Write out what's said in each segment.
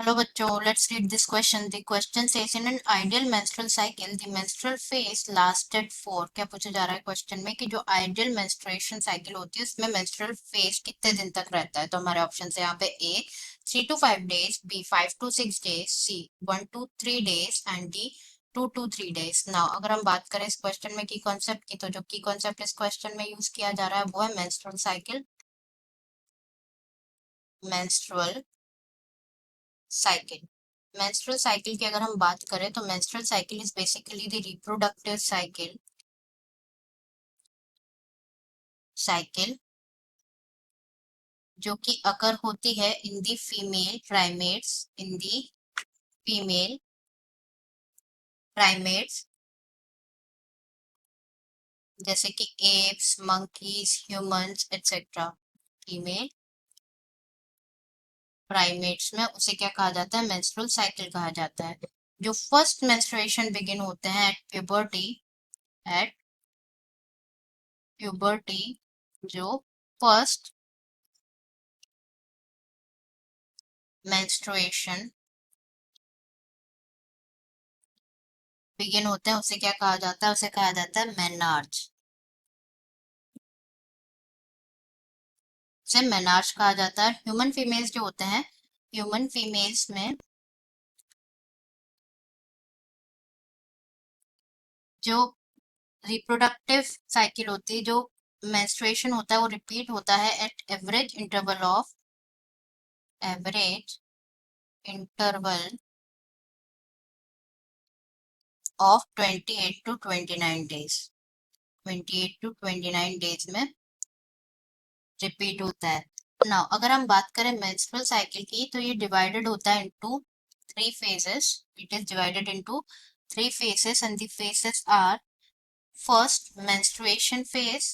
Hello बच्चों, let's read this question. The question says in an ideal menstrual cycle, the menstrual phase lasted for क्या पूछा जा रहा है क्वेश्चन में कि जो आइडियल मेंस्ट्रुएशन साइकिल होती है उसमें मेंस्ट्रुअल फेज कितने दिन तक रहता है। तो हमारे ऑप्शन है यहाँ पे A 3 to 5 days, B 5 to 6 days, C 1 to 3 days and D 2 to 3 days। Now अगर हम बात करें इस क्वेश्चन में की कॉन्सेप्ट की, तो जो की कॉन्सेप्ट इस क्वेश्चन में यूज किया जा रहा है वो है menstrual cycle. Menstrual cycle menstrual cycle की अगर हम बात करें तो menstrual cycle is basically the reproductive cycle जो कि अकर होती है इन दी फीमेल प्राइमेट्स जैसे कि apps, monkeys, humans etcetera. Female primates में उसे क्या कहा जाता है? मेंस्ट्रुअल साइकिल कहा जाता है। जो फर्स्ट मेंस्ट्रुएशन बिगिन होते हैं एट प्यूबर्टी जो फर्स्ट मेंस्ट्रुएशन बिगिन होते हैं उसे क्या कहा जाता है? उसे कहा जाता है मेनार्च। उसे मेनार्च कहा जाता है। ह्यूमन फीमेल्स जो होते हैं, ह्यूमन फीमेल्स में जो रिप्रोडक्टिव साइकिल होती है, जो मेंस्ट्रुएशन होता है वो रिपीट होता है at average interval of 28 to 29 days. 28 to 29 days में रिपीट होता है। नाउ अगर हम बात करें मेंस्ट्रुअल साइकिल की, तो ये डिवाइडेड होता है into 3 phases. It is divided into 3 phases and the phases are first menstruation phase,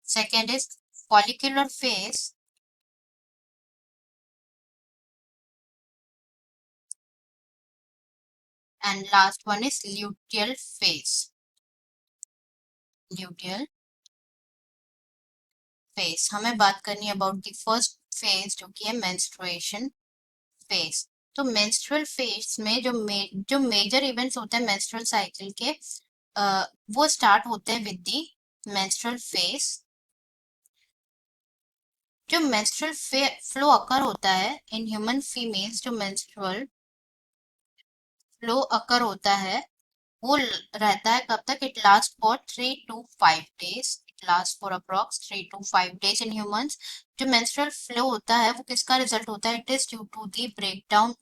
second is follicular phase, and last one is luteal phase. Luteal phase हमें बात करनी है अबाउट द फर्स्ट फेज जो कि है menstruation phase. तो menstrual phase में जो मेजर इवेंट्स होते हैं मेंस्ट्रुअल साइकिल के, वो स्टार्ट होते हैं विद द मेंस्ट्रुअल फेज। जो मेंस्ट्रुअल फ्लो अकर होता है इन ह्यूमन फीमेल्स, जो मेंस्ट्रुअल फ्लो अकर होता है वो रहता है कब तक? It last for 3 to 5 days। It last for approx 3 to 5 days in humans. जो मेंस्ट्रुअल फ्लो होता है वो किसका रिजल्ट होता है? It is due to the breakdown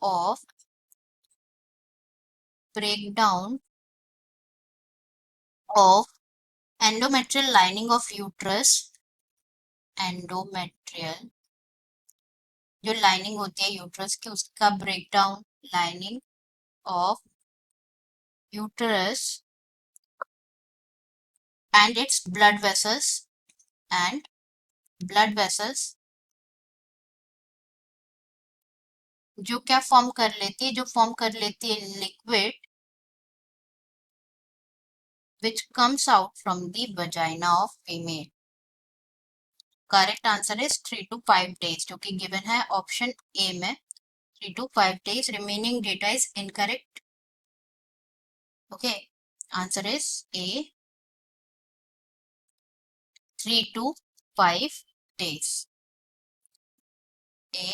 of endometrial lining of uterus. Endometrial जो लाइनिंग होती है यूट्रस की, उसका breakdown, lining of uterus and its blood vessels जो क्या फॉर्म कर लेती है? जो फॉर्म कर लेती है liquid which comes out from the vagina of female। Correct answer is 3 to 5 days जो कि गिवन है ऑप्शन ए में। 3 to 5 days, remaining data is incorrect. Okay, answer is a 3 to 5 days। A,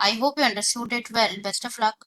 I hope you understood it well. Best of luck.